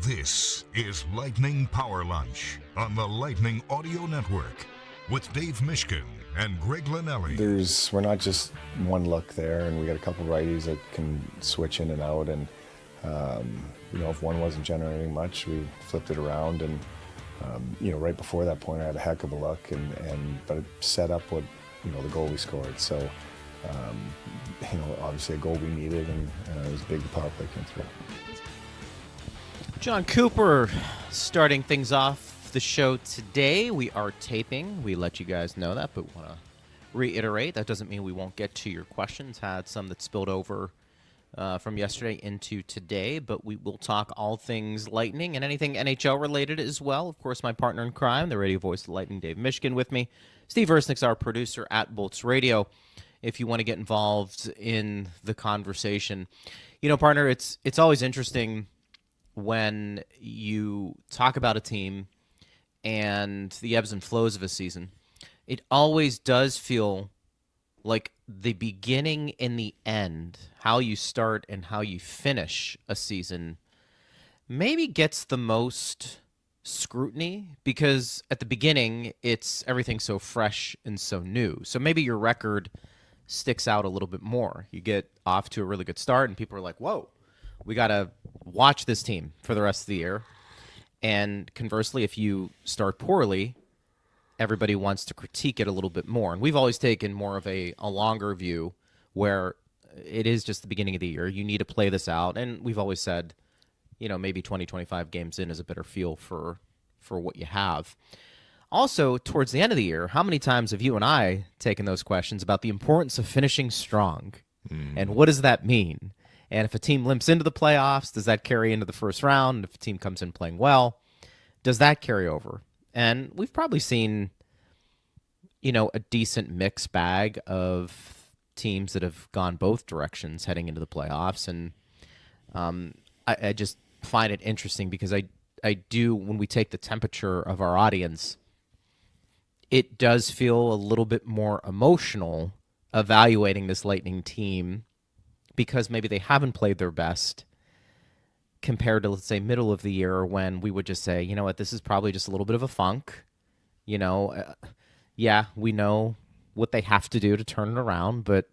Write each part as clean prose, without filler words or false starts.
This is Lightning Power Lunch on the Lightning Audio Network with Dave Mishkin and Greg Linnelli. We're not just one look there, and we got a couple righties that can switch in and out. And if one wasn't generating much, we flipped it around. And right before that point, I had a heck of a look, but it set up what the goal we scored. So obviously a goal we needed, and it was big. The power play came through. John Cooper starting things off the show today. We are taping. We let you guys know that, but want to reiterate, that doesn't mean we won't get to your questions. Had some that spilled over from yesterday into today, but we will talk all things Lightning and anything NHL related as well. Of course, my partner in crime, the radio voice of the Lightning, Dave Mishkin, with me. Steve Ersnick's our producer at Bolts Radio. If you want to get involved in the conversation, partner, it's always interesting when you talk about a team and the ebbs and flows of a season. It always does feel like the beginning and the end, how you start and how you finish a season, maybe gets the most scrutiny, because at the beginning, it's everything so fresh and so new. So maybe your record sticks out a little bit more. You get off to a really good start and people are like, whoa, we got to watch this team for the rest of the year. And conversely, if you start poorly, everybody wants to critique it a little bit more. And we've always taken more of a longer view where it is just the beginning of the year. You need to play this out. And we've always said, maybe 20, 25 games in is a better feel for what you have. Also, towards the end of the year, how many times have you and I taken those questions about the importance of finishing strong? And what does that mean? And if a team limps into the playoffs, does that carry into the first round? And if a team comes in playing well, does that carry over? And we've probably seen, a decent mixed bag of teams that have gone both directions heading into the playoffs. And I just find it interesting because I do, when we take the temperature of our audience, it does feel a little bit more emotional evaluating this Lightning team because maybe they haven't played their best compared to, let's say, middle of the year when we would just say, you know what, this is probably just a little bit of a funk. Yeah, we know what they have to do to turn it around, but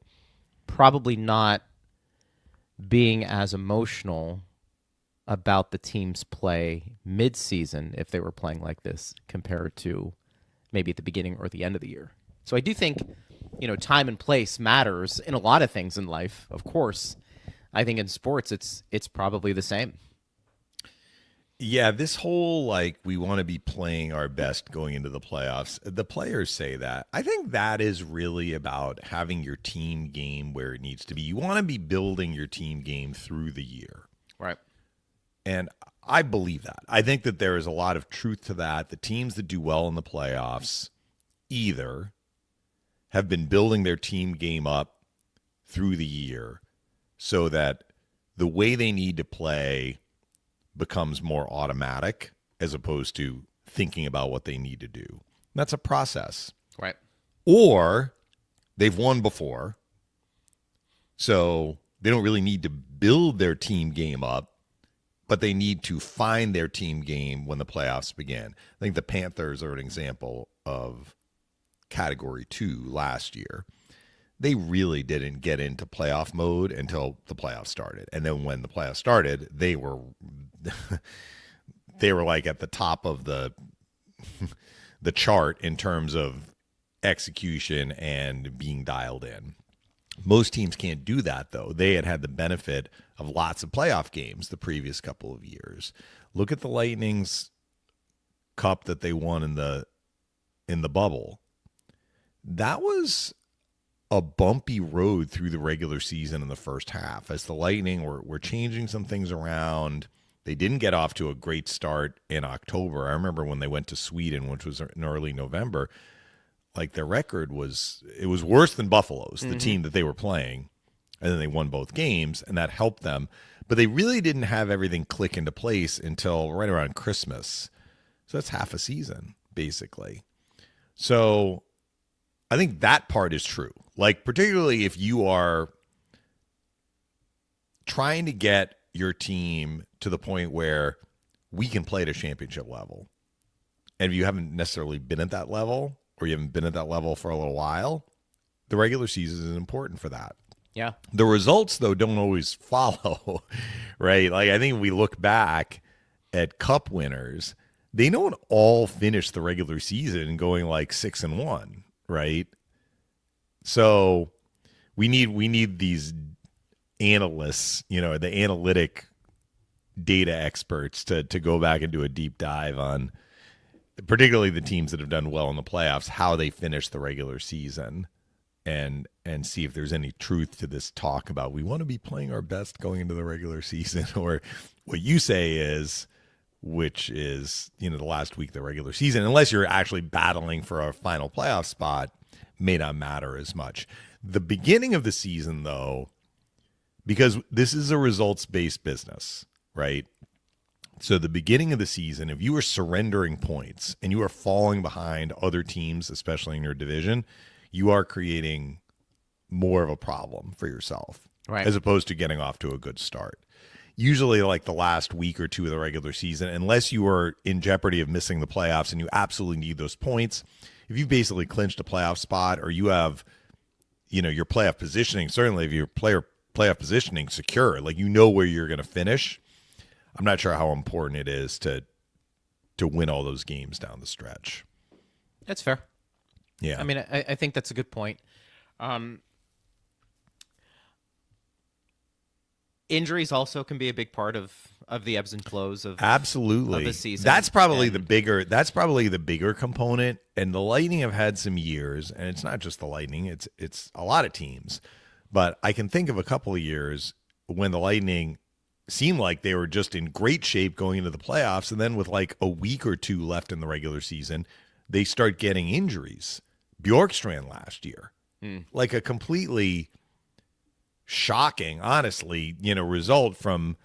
probably not being as emotional about the team's play mid-season if they were playing like this compared to maybe at the beginning or the end of the year. So I do think, time and place matters in a lot of things in life, of course. I think in sports, it's probably the same. Yeah, this whole, we want to be playing our best going into the playoffs. The players say that. I think that is really about having your team game where it needs to be. You want to be building your team game through the year. Right. And I believe that. I think that there is a lot of truth to that. The teams that do well in the playoffs either have been building their team game up through the year so that the way they need to play becomes more automatic as opposed to thinking about what they need to do. That's a process. Right. Or they've won before, so they don't really need to build their team game up, but they need to find their team game when the playoffs begin. I think the Panthers are an example of Category 2 last year. They really didn't get into playoff mode until the playoffs started. And then when the playoffs started, they were like at the top of the chart in terms of execution and being dialed in. Most teams can't do that, though. They had the benefit of lots of playoff games the previous couple of years. Look at the Lightning's cup that they won in the bubble. That was a bumpy road through the regular season in the first half as the Lightning were changing some things around. They didn't get off to a great start in October. I remember when they went to Sweden, which was in early November, their record was worse than Buffalo's, the team that they were playing. And then they won both games, and that helped them. But they really didn't have everything click into place until right around Christmas. So that's half a season, basically. So I think that part is true. Particularly if you are trying to get your team to the point where we can play at a championship level. And if you haven't necessarily been at that level, or you haven't been at that level for a little while, the regular season is important for that. Yeah. The results, though, don't always follow, right? Like, I think if we look back at Cup winners, they don't all finish the regular season going like 6-1, right? So we need these analysts, the analytic data experts to go back and do a deep dive on particularly the teams that have done well in the playoffs, how they finish the regular season, and see if there's any truth to this talk about we want to be playing our best going into the regular season, or what you say is, which is, the last week of the regular season, unless you're actually battling for a final playoff spot, may not matter as much. The beginning of the season, though, because this is a results-based business, right? So the beginning of the season, if you are surrendering points and you are falling behind other teams, especially in your division, you are creating more of a problem for yourself, right, as opposed to getting off to a good start. Usually like the last week or two of the regular season, unless you are in jeopardy of missing the playoffs and you absolutely need those points, if you've basically clinched a playoff spot, or you have, your playoff positioning, certainly if your playoff positioning secure, like where you're going to finish, I'm not sure how important it is to win all those games down the stretch. That's fair. Yeah. I mean, I think that's a good point. Injuries also can be a big part of the ebbs and flows of absolutely of the season. That's probably the bigger component. And the Lightning have had some years, and it's not just the Lightning, it's a lot of teams. But I can think of a couple of years when the Lightning seemed like they were just in great shape going into the playoffs, and then with like a week or two left in the regular season, they start getting injuries. Bjorkstrand last year, like a completely shocking, honestly, result from,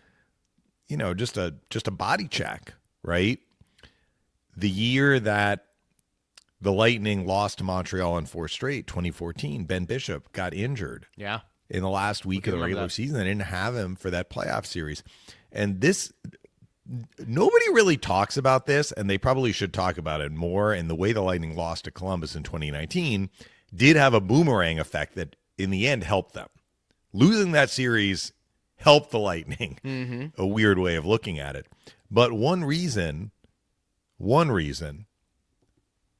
just a body check, right? The year that the Lightning lost to Montreal in 4 straight, 2014, Ben Bishop got injured. Yeah. In the last week of the regular season. They didn't have him for that playoff series. And this, nobody really talks about this, and they probably should talk about it more. And the way the Lightning lost to Columbus in 2019 did have a boomerang effect that in the end helped them. Losing that series helped the Lightning, a weird way of looking at it. But one reason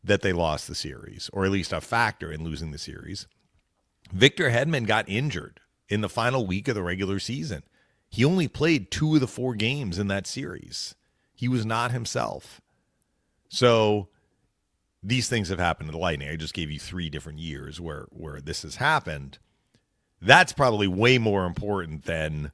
that they lost the series, or at least a factor in losing the series, Victor Hedman got injured in the final week of the regular season. He only played 2 of the 4 games in that series. He was not himself. So these things have happened to the Lightning. I just gave you 3 different years where this has happened. That's probably way more important than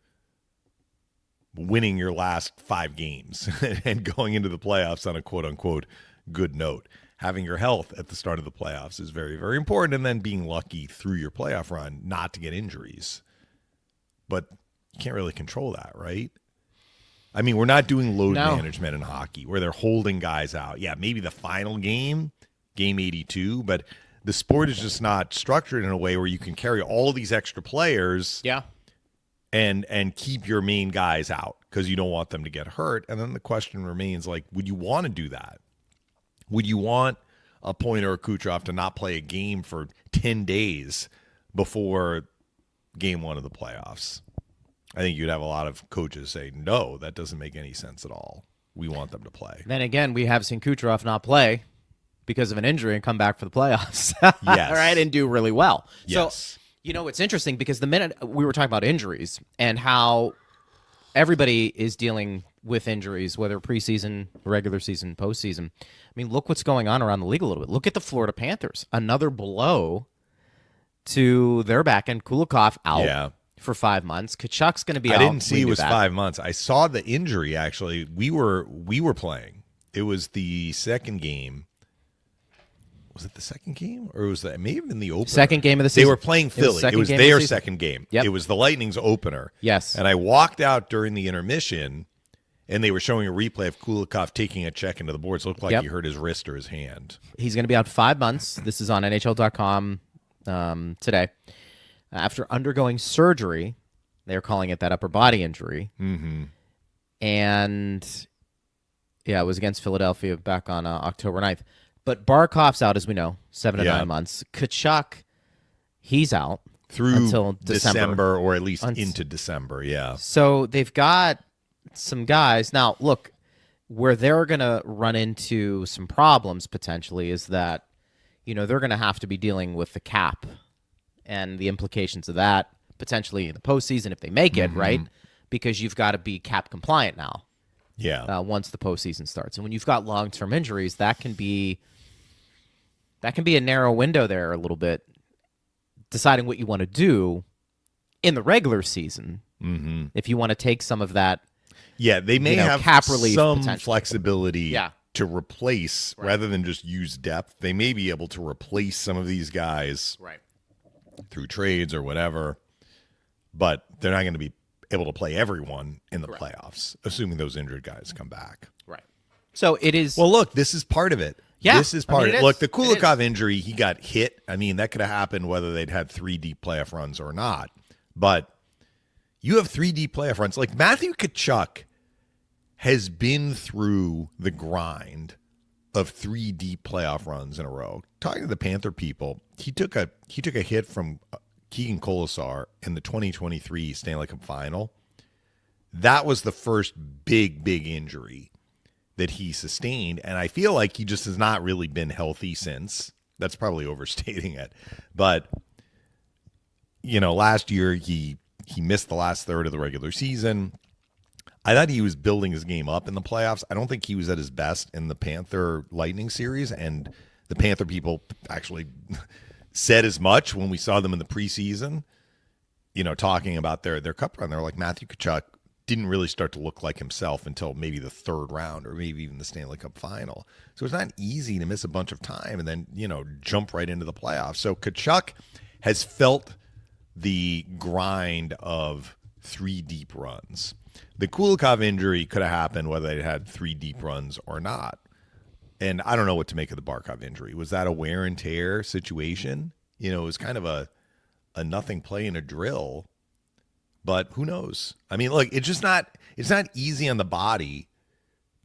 winning your last 5 games and going into the playoffs on a quote-unquote good note. Having your health at the start of the playoffs is very, very important, and then being lucky through your playoff run not to get injuries. But you can't really control that, right? I mean, we're not doing load management in hockey where they're holding guys out. Yeah, maybe the final game 82, but the sport is just not structured in a way where you can carry all of these extra players and keep your main guys out because you don't want them to get hurt. And then the question remains, like, would you want to do that? Would you want a Pointer or Kucherov to not play a game for 10 days before game 1 of the playoffs? I think you'd have a lot of coaches say, no, that doesn't make any sense at all. We want them to play. Then again, we have seen Kucherov not play because of an injury and come back for the playoffs. Yes. Right, and do really well. Yes. So, it's interesting because the minute we were talking about injuries and how everybody is dealing with injuries, whether preseason, regular season, postseason. I mean, look what's going on around the league a little bit. Look at the Florida Panthers. Another blow to their back end. Kulikov out for 5 months. Kachuk's going to be out. I didn't see it was 5 months. I saw the injury, actually. We were playing. It was the second game. Was it the second game? Or was that maybe in the opener? Second game of the season. They were playing Philly. It was their second game. Yep. It was the Lightning's opener. Yes. And I walked out during the intermission, and they were showing a replay of Kulikov taking a check into the boards. It looked like he hurt his wrist or his hand. He's going to be out 5 months. This is on NHL.com today. After undergoing surgery, they're calling it that upper body injury. Mm-hmm. And Yeah, it was against Philadelphia back on October 9th. But Barkov's out, as we know, 7 to 9 months. Kachuk, he's out through until December, or at least into December. Yeah. So they've got some guys. Now, look, where they're going to run into some problems potentially is that, they're going to have to be dealing with the cap and the implications of that potentially in the postseason if they make it, right? Because you've got to be cap compliant now. Yeah. Once the postseason starts, and when you've got long-term injuries, that can be a narrow window there a little bit, deciding what you want to do in the regular season. If you want to take some of that, they may have cap relief some flexibility to replace Right. rather than just use depth. They may be able to replace some of these guys right? through trades or whatever, but they're not going to be able to play everyone in the playoffs, assuming those injured guys come back. Right. So it is. Well, look, this is part of it. Yeah, This is part of it. is. Look, the Kulikov injury, he got hit. I mean, that could have happened whether they'd had 3 deep playoff runs or not. But you have 3 deep playoff runs. Like Matthew Tkachuk has been through the grind of 3 deep playoff runs in a row. Talking to the Panther people, he took a hit from Keegan Kolesar in the 2023 Stanley Cup final. That was the first big injury that he sustained, and I feel like he just has not really been healthy since. That's probably overstating it. But, last year he missed the last third of the regular season. I thought he was building his game up in the playoffs. I don't think he was at his best in the Panther Lightning series, and the Panther people actually said as much when we saw them in the preseason, talking about their cup run. They're like, Matthew Tkachuk didn't really start to look like himself until maybe the 3rd round or maybe even the Stanley Cup final. So it's not easy to miss a bunch of time and then, jump right into the playoffs. So Tkachuk has felt the grind of 3 deep runs. The Kulikov injury could have happened whether they had 3 deep runs or not. And I don't know what to make of the Barkov injury. Was that a wear and tear situation? It was kind of a nothing play in a drill. But who knows? I mean, look, it's not easy on the body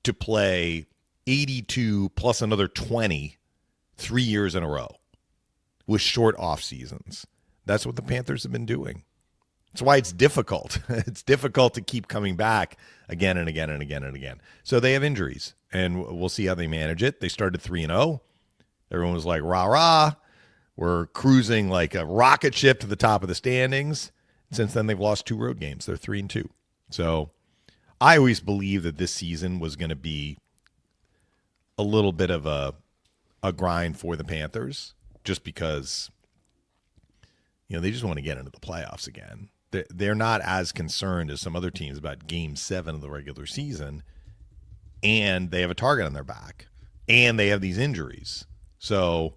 to play 82 plus another 20 3 years in a row with short off seasons. That's what the Panthers have been doing. That's why it's difficult. It's difficult to keep coming back again and again and again and again. So they have injuries, and we'll see how they manage it. They started 3-0. Everyone was like, rah, rah. We're cruising like a rocket ship to the top of the standings. Since then, they've lost 2 road games. They're 3-2. So I always believed that this season was going to be a little bit of a grind for the Panthers just because, they just want to get into the playoffs again. They're not as concerned as some other teams about Game 7 of the regular season, and they have a target on their back, and they have these injuries. So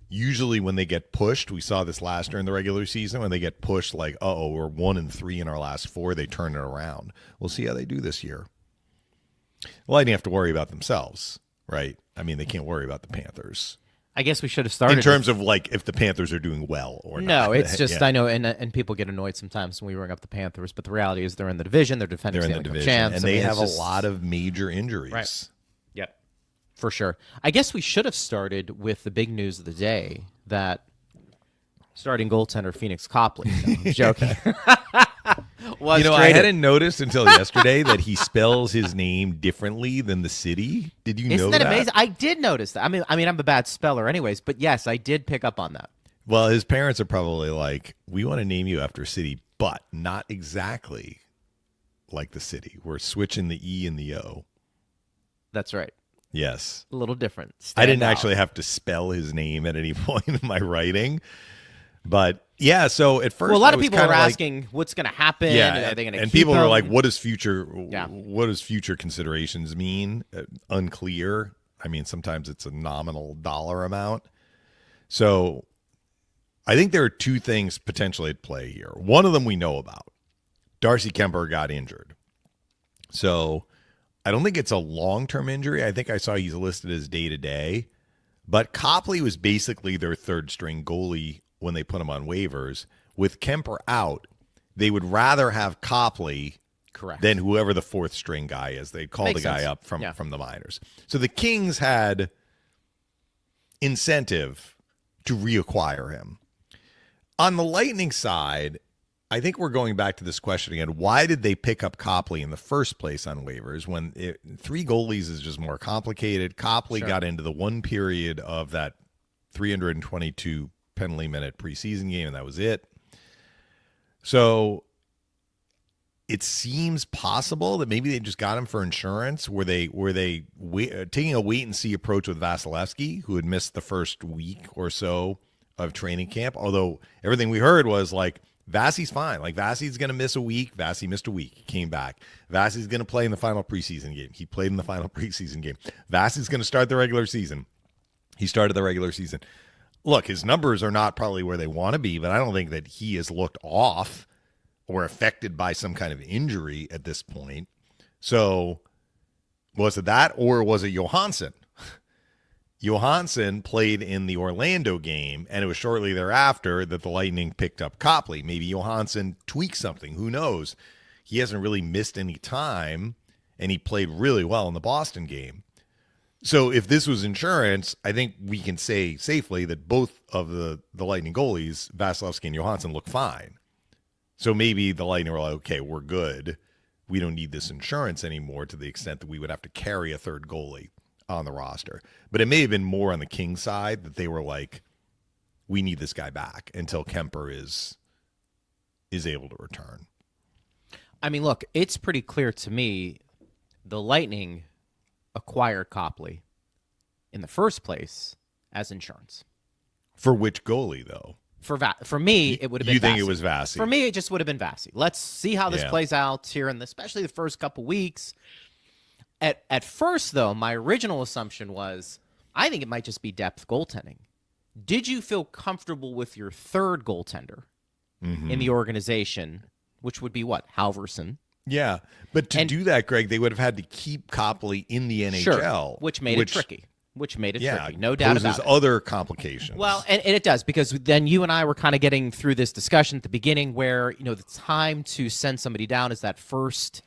usually when they get pushed, we saw this last year in the regular season, when they get pushed like, we're 1-3 in our last 4, they turn it around. We'll see how they do this year. The Lightning have to worry about themselves, right? I mean, they can't worry about the Panthers. I guess we should have started in terms of like if the Panthers are doing well or not. No, it's just I know, and people get annoyed sometimes when we bring up the Panthers, but the reality is they're in the division, they're defending Stanley Cup champs, and they have a lot of major injuries. Right. Yep, for sure. I guess we should have started with the big news of the day that starting goaltender Phoenix Copley. No, I'm joking. I hadn't noticed until yesterday that he spells his name differently than the city. Did you know that? Isn't that amazing? I did notice that. I mean, I'm a bad speller anyways, but yes, I did pick up on that. Well, his parents are probably like, we want to name you after a city, but not exactly like the city. We're switching the E and the O. That's right. Yes. A little different. I didn't actually have to spell his name at any point in my writing. But yeah, so at first, a lot of people were asking what's going to happen. Yeah, are they going to? And keep people him? were like, "What does future? Yeah. What does future considerations mean? Unclear. I mean, sometimes it's a nominal dollar amount. So, I think there are 2 things potentially at play here. One of them we know about. Darcy Kemper got injured, so I don't think it's a long-term injury. I think I saw he's listed as day-to-day, but Copley was basically their 3rd-string goalie when they put him on waivers. With Kemper out, they would rather have Copley Correct. than whoever the fourth string guy is. They call Makes the guy sense. up from the minors. So the Kings had incentive to reacquire him. On the Lightning side, I think we're going back to this question again. Why did they pick up Copley in the first place on waivers when 3 goalies is just more complicated? Copley got into the one period of that 322 penalty minute preseason game, and that was it. So it seems possible that maybe they just got him for insurance. Were they taking a wait and see approach with Vasilevsky, who had missed the first week or so of training camp? Although everything we heard was like, Vasi's fine. Like, Vasi's going to miss a week. Vasi missed a week. He came back. Vasi's going to play in the final preseason game. He played in the final preseason game. Vasi's going to start the regular season. He started the regular season. Look, his numbers are not probably where they want to be, but I don't think that he has looked off or affected by some kind of injury at this point. So was it that, or was it Johansson? Johansson played in the Orlando game, and it was shortly thereafter that the Lightning picked up Copley. Maybe Johansson tweaked something. Who knows? He hasn't really missed any time, and he played really well in the Boston game. So if this was insurance, I think we can say safely that both of the Lightning goalies, Vasilevsky and Johansson, look fine. So maybe the Lightning were like, okay, we're good. We don't need this insurance anymore, to the extent that we would have to carry a third goalie on the roster. But it may have been more on the Kings side that they were like, we need this guy back until Kemper is able to return. I mean, look, it's pretty clear to me the Lightning acquired Copley in the first place as insurance. For which goalie, though? For me, it would have been You think Vasi. it was Vasi? For me, it just would have been Vasi. Let's see how this plays out here, and especially the first couple weeks. At first, though, my original assumption was, I think it might just be depth goaltending. Did you feel comfortable with your third goaltender in the organization, which would be what? Halverson. Yeah, but to do that, Greg, they would have had to keep Copley in the NHL. Sure, which made it tricky. Tricky, no doubt about it. Other complications. Well, and it does, because then you and I were kind of getting through this discussion at the beginning where, the time to send somebody down is that first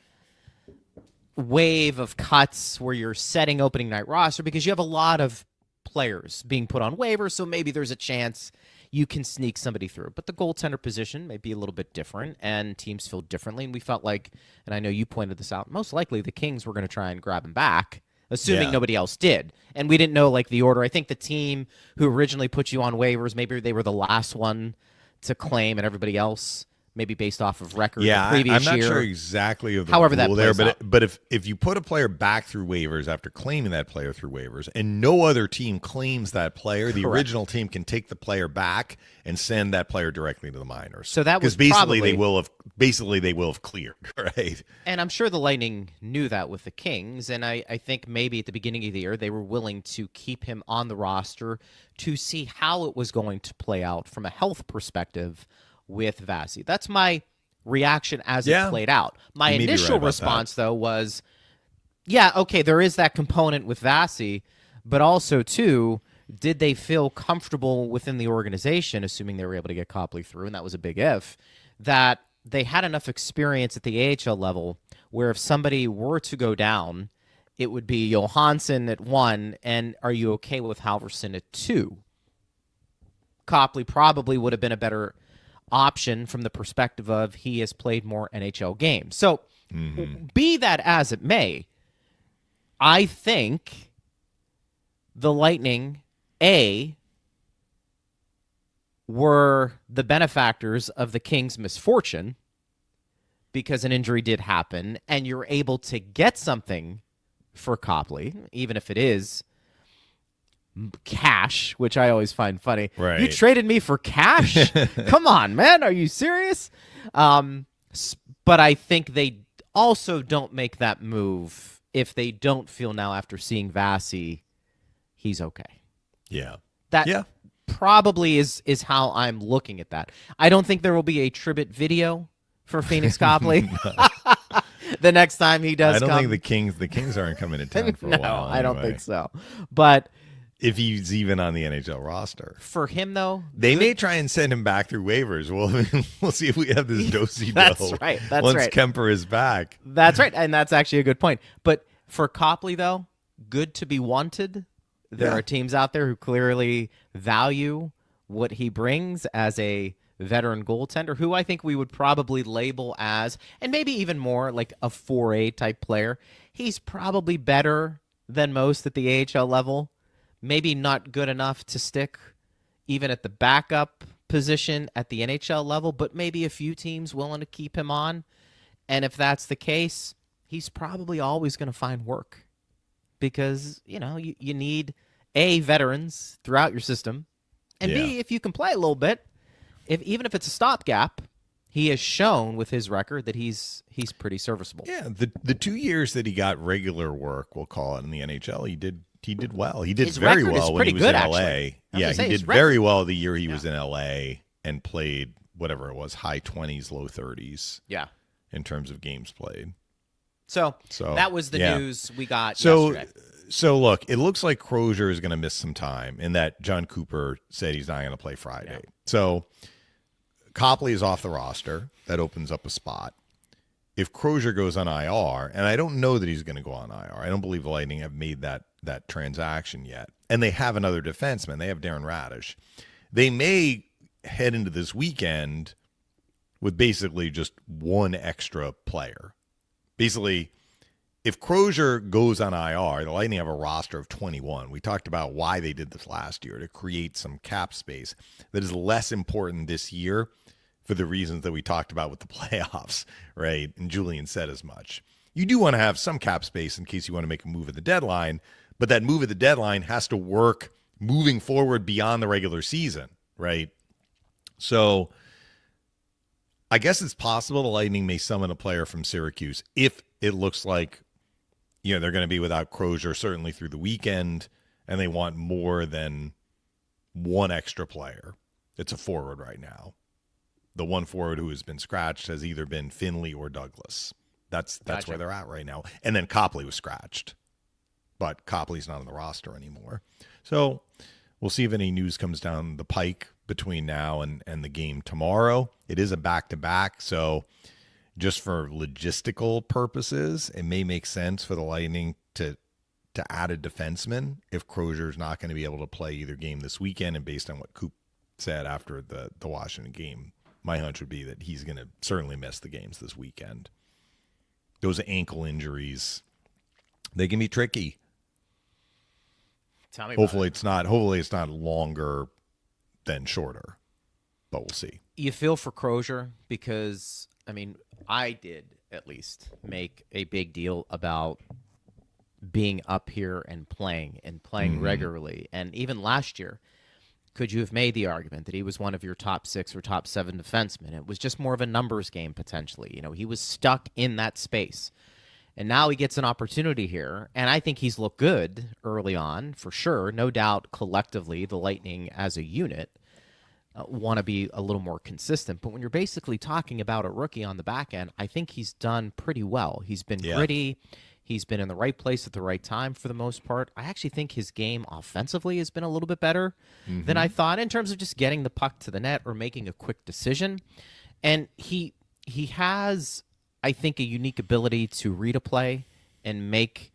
wave of cuts where you're setting opening night roster, because you have a lot of players being put on waivers, so maybe there's a chance you can sneak somebody through. But the goaltender position may be a little bit different, and teams feel differently, and we felt like, and I know you pointed this out, most likely the Kings were going to try and grab him back, assuming nobody else did. And we didn't know, the order. I think the team who originally put you on waivers, maybe they were the last one to claim, and everybody else, maybe based off of record the previous year. I'm not sure exactly of the However rule that there, plays but if you put a player back through waivers after claiming that player through waivers, and no other team claims that player, the original team can take the player back and send that player directly to the minors. So that was basically they will have cleared, right? And I'm sure the Lightning knew that with the Kings, and I think maybe at the beginning of the year they were willing to keep him on the roster to see how it was going to play out from a health perspective with Vasi. That's my reaction as it played out. My initial response, though, was, okay, there is that component with Vasi, but also, too, did they feel comfortable within the organization, assuming they were able to get Copley through, and that was a big if, that they had enough experience at the AHL level where if somebody were to go down, it would be Johansson at 1, and are you okay with Halverson at 2? Copley probably would have been a better option from the perspective of he has played more NHL games. So be that as it may, I think the Lightning, were the benefactors of the Kings' misfortune because an injury did happen, and you're able to get something for Copley, even if it is cash, which I always find funny. Right. You traded me for cash? Come on, man. Are you serious? But I think they also don't make that move if they don't feel now after seeing Vasi, he's okay. Yeah. That probably is how I'm looking at that. I don't think there will be a Tribbett video for Phoenix Copley. The next time he does come. I don't think the Kings aren't coming to town for a while. No, I don't think so. But if he's even on the NHL roster. For him, though, they may try and send him back through waivers. We'll see if we have this do-si-do. That's right. That's once right. Kemper is back. That's right, and that's actually a good point. But for Copley, though, good to be wanted. There are teams out there who clearly value what he brings as a veteran goaltender, who I think we would probably label as, and maybe even more, like a 4A type player. He's probably better than most at the AHL level. Maybe not good enough to stick even at the backup position at the NHL level, but maybe a few teams willing to keep him on. And if that's the case, he's probably always going to find work because, you need A, veterans throughout your system, and B, if you can play a little bit, even if it's a stopgap, he has shown with his record that he's pretty serviceable. Yeah, the 2 years that he got regular work, we'll call it, in the NHL, he did well. He did very well when he was in LA. Yeah, he did very well the year he was in LA and played whatever it was, high 20s, low 30s. Yeah, in terms of games played. So that was the news we got yesterday. So look, it looks like Crozier is going to miss some time in that John Cooper said he's not going to play Friday. Yeah. So Copley is off the roster. That opens up a spot. If Crozier goes on IR, and I don't know that he's going to go on IR. I don't believe the Lightning have made that transaction yet. And they have another defenseman. They have Darren Radish. They may head into this weekend with basically just one extra player. Basically, if Crozier goes on IR, the Lightning have a roster of 21. We talked about why they did this last year, to create some cap space that is less important this year for the reasons that we talked about with the playoffs, right? And Julian said as much. You do want to have some cap space in case you want to make a move at the deadline, but that move at the deadline has to work moving forward beyond the regular season, right? So I guess it's possible the Lightning may summon a player from Syracuse if it looks like they're going to be without Crozier certainly through the weekend, and they want more than one extra player. It's a forward right now. The one forward who has been scratched has either been Finley or Douglas. That's Gotcha. Where they're at right now. And then Copley was scratched, but Copley's not on the roster anymore. So we'll see if any news comes down the pike between now and the game tomorrow. It is a back-to-back, so just for logistical purposes, it may make sense for the Lightning to add a defenseman if Crozier's not going to be able to play either game this weekend. And based on what Coop said after the Washington game, my hunch would be that he's going to certainly miss the games this weekend. Those ankle injuries, they can be tricky. Tell me hopefully it's not longer than shorter, but we'll see. You feel for Crozier because, I did at least make a big deal about being up here and playing regularly. And even last year, could you have made the argument that he was one of your top 6 or top 7 defensemen? It was just more of a numbers game potentially. He was stuck in that space. And now he gets an opportunity here, and I think he's looked good early on, for sure. No doubt collectively the Lightning as a unit want to be a little more consistent. But when you're basically talking about a rookie on the back end, I think he's done pretty well. He's been gritty. He's been in the right place at the right time for the most part. I actually think his game offensively has been a little bit better than I thought in terms of just getting the puck to the net or making a quick decision. And he has, I think, a unique ability to read a play and make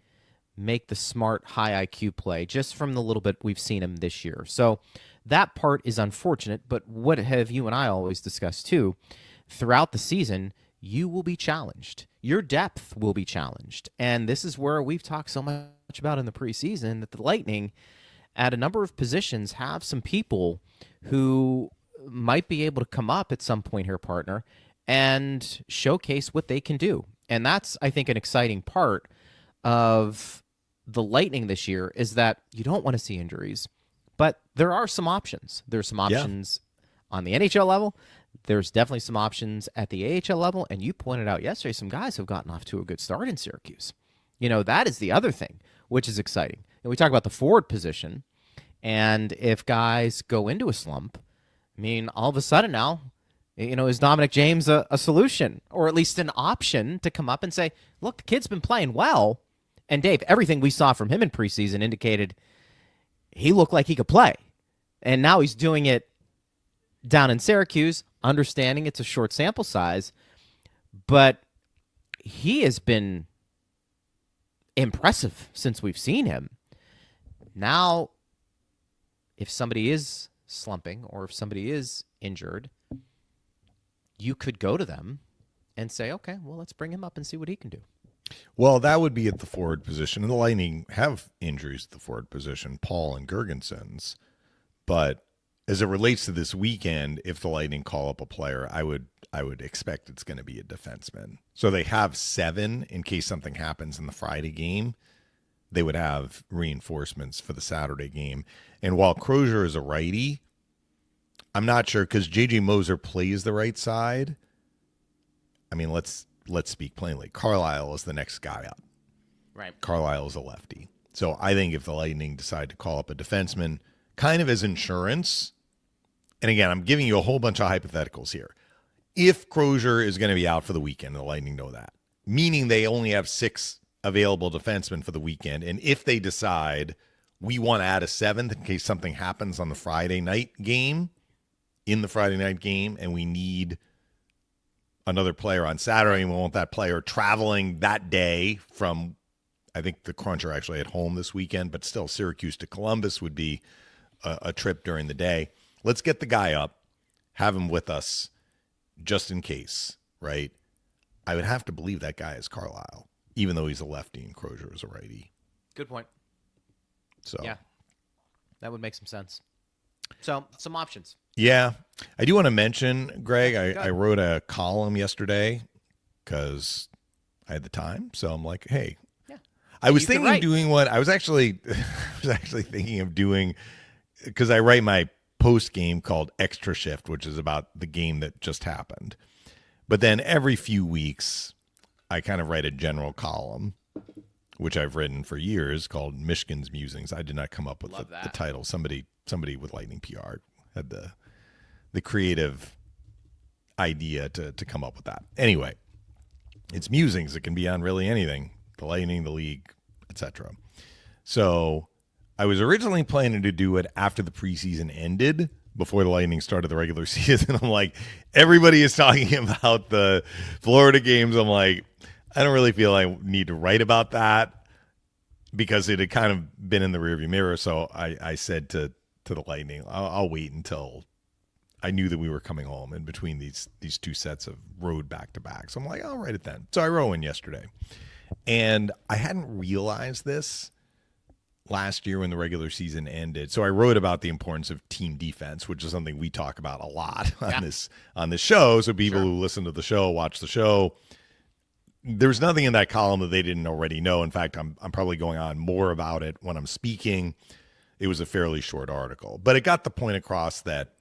the smart, high IQ play just from the little bit we've seen him this year. So that part is unfortunate, but what have you and I always discussed too, throughout the season, you will be challenged. Your depth will be challenged. And this is where we've talked so much about in the preseason that the Lightning, at a number of positions, have some people who might be able to come up at some point here, partner, and showcase what they can do. And that's, I think, an exciting part of the Lightning this year is that you don't want to see injuries, but there are some options. There's some options on the NHL level. There's definitely some options at the AHL level, and you pointed out yesterday some guys have gotten off to a good start in Syracuse. That is the other thing, which is exciting. And we talk about the forward position, and if guys go into a slump, all of a sudden now, is Dominic James a solution, or at least an option to come up and say, look, the kid's been playing well. And Dave, everything we saw from him in preseason indicated he looked like he could play. And now he's doing it down in Syracuse, understanding it's a short sample size, but he has been impressive since we've seen him. Now, if somebody is slumping or if somebody is injured, you could go to them and say, okay, well, let's bring him up and see what he can do. Well, that would be at the forward position. And the Lightning have injuries at the forward position, Paul and Gergensons. But as it relates to this weekend, if the Lightning call up a player, I would expect it's going to be a defenseman. So they have 7 in case something happens in the Friday game. They would have reinforcements for the Saturday game. And while Crozier is a righty, I'm not sure because J.J. Moser plays the right side. I mean, let's speak plainly. Carlisle is the next guy up. Right. Carlisle is a lefty. So I think if the Lightning decide to call up a defenseman kind of as insurance, and again, I'm giving you a whole bunch of hypotheticals here. If Crozier is going to be out for the weekend, the Lightning know that, meaning they only have 6 available defensemen for the weekend, and if they decide we want to add a 7th in case something happens on the Friday night game, and we need another player on Saturday, and we want that player traveling that day from, I think the Crunch are actually at home this weekend, but still Syracuse to Columbus would be a trip during the day. Let's get the guy up, have him with us just in case, right? I would have to believe that guy is Carlisle, even though he's a lefty and Crozier is a righty. Good point. So yeah, that would make some sense. So some options. Yeah. I do want to mention, Greg, I wrote a column yesterday because I had the time. So I'm like, hey, yeah. I was thinking of doing what I was actually thinking of doing, because I write my post game called Extra Shift, which is about the game that just happened. But then every few weeks, I kind of write a general column, which I've written for years, called Mishkin's Musings. I did not come up with the title. Somebody with Lightning PR had the creative idea to come up with that. Anyway, it's musings. It can be on really anything, the Lightning, the league, etc. So I was originally planning to do it after the preseason ended, before the Lightning started the regular season. I'm like, everybody is talking about the Florida games. I'm like, I don't really feel I need to write about that because it had kind of been in the rearview mirror. So I said to the Lightning, I'll wait until I knew that we were coming home in between these 2 sets of road back-to-back. So I'm like, I'll write it then. So I wrote one yesterday. And I hadn't realized this last year when the regular season ended. So I wrote about the importance of team defense, which is something we talk about a lot on this show. So people who listen to the show, watch the show, there's nothing in that column that they didn't already know. In fact, I'm probably going on more about it when I'm speaking. It was a fairly short article, but it got the point across that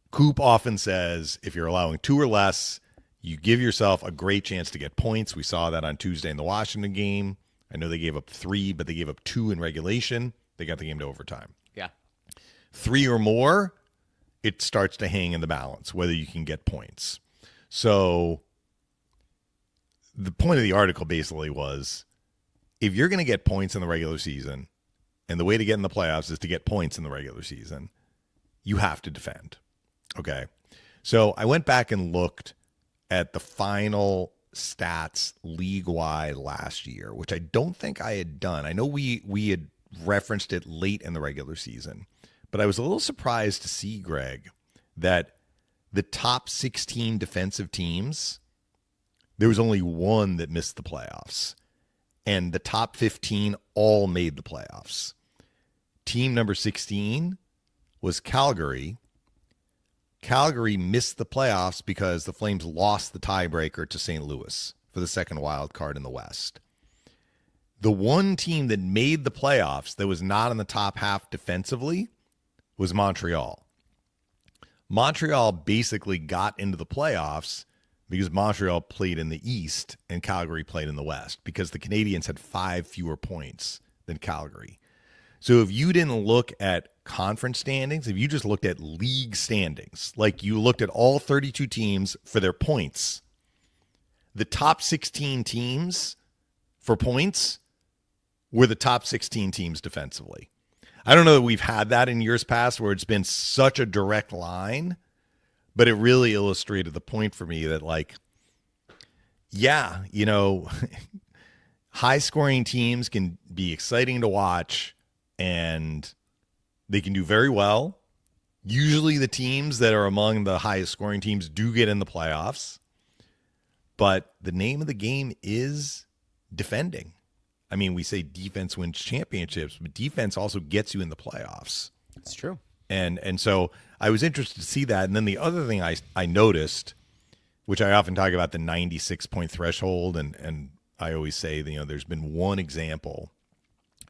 Coop often says if you're allowing 2 or less, you give yourself a great chance to get points. We saw that on Tuesday in the Washington game. I know they gave up 3, but they gave up 2 in regulation. They got the game to overtime. Yeah. 3 or more, it starts to hang in the balance, whether you can get points. So the point of the article basically was, if you're going to get points in the regular season, and the way to get in the playoffs is to get points in the regular season, you have to defend. Okay. So I went back and looked at the final stats league-wide last year, which I don't think I had done. I know we had referenced it late in the regular season, but I was a little surprised to see, Greg, that the top 16 defensive teams, there was only 1 that missed the playoffs, and the top 15 all made the playoffs. Team number 16 was Calgary. Calgary missed the playoffs because the Flames lost the tiebreaker to St. Louis for the second wild card in the West. The one team that made the playoffs that was not in the top half defensively was Montreal. Montreal basically got into the playoffs because Montreal played in the East and Calgary played in the West because the Canadiens had 5 fewer points than Calgary. So if you didn't look at conference standings, if you just looked at league standings, like you looked at all 32 teams for their points, the top 16 teams for points were the top 16 teams defensively. I don't know that we've had that in years past where it's been such a direct line, but it really illustrated the point for me that, like, yeah, you know, high-scoring teams can be exciting to watch, and they can do very well. Usually the teams that are among the highest-scoring teams do get in the playoffs, but the name of the game is defending. I mean, we say defense wins championships, but defense also gets you in the playoffs. It's true. And so I was interested to see that. And then the other thing I noticed, which I often talk about, the 96-point threshold, and I always say that, you know, there's been one example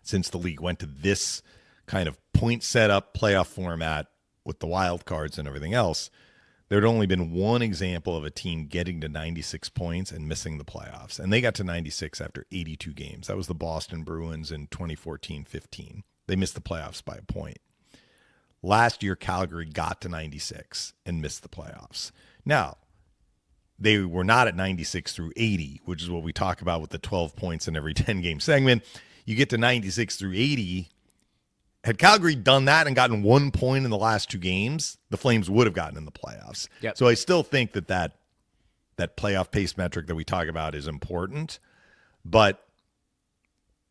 since the league went to this kind of point setup playoff format with the wild cards and everything else. There had only been one example of a team getting to 96 points and missing the playoffs. And they got to 96 after 82 games. That was the Boston Bruins in 2014-15. They missed the playoffs by a point. Last year, Calgary got to 96 and missed the playoffs. Now, they were not at 96 through 80, which is what we talk about with the 12 points in every 10-game segment. You get to 96 through 80. Had Calgary done that and gotten 1 point in the last 2 games, the Flames would have gotten in the playoffs. Yep. So I still think that playoff pace metric that we talk about is important. But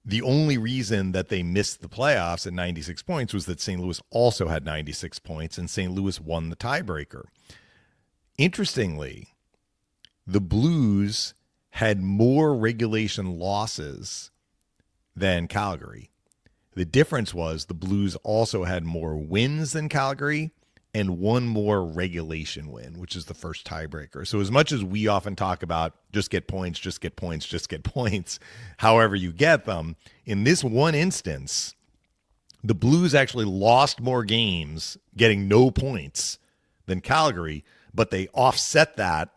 the only reason that they missed the playoffs at 96 points was that St. Louis also had 96 points, and St. Louis won the tiebreaker. Interestingly, the Blues had more regulation losses than Calgary. The difference was the Blues also had more wins than Calgary and one more regulation win, which is the first tiebreaker. So as much as we often talk about just get points, just get points, just get points, however you get them, in this one instance, the Blues actually lost more games getting no points than Calgary, but they offset that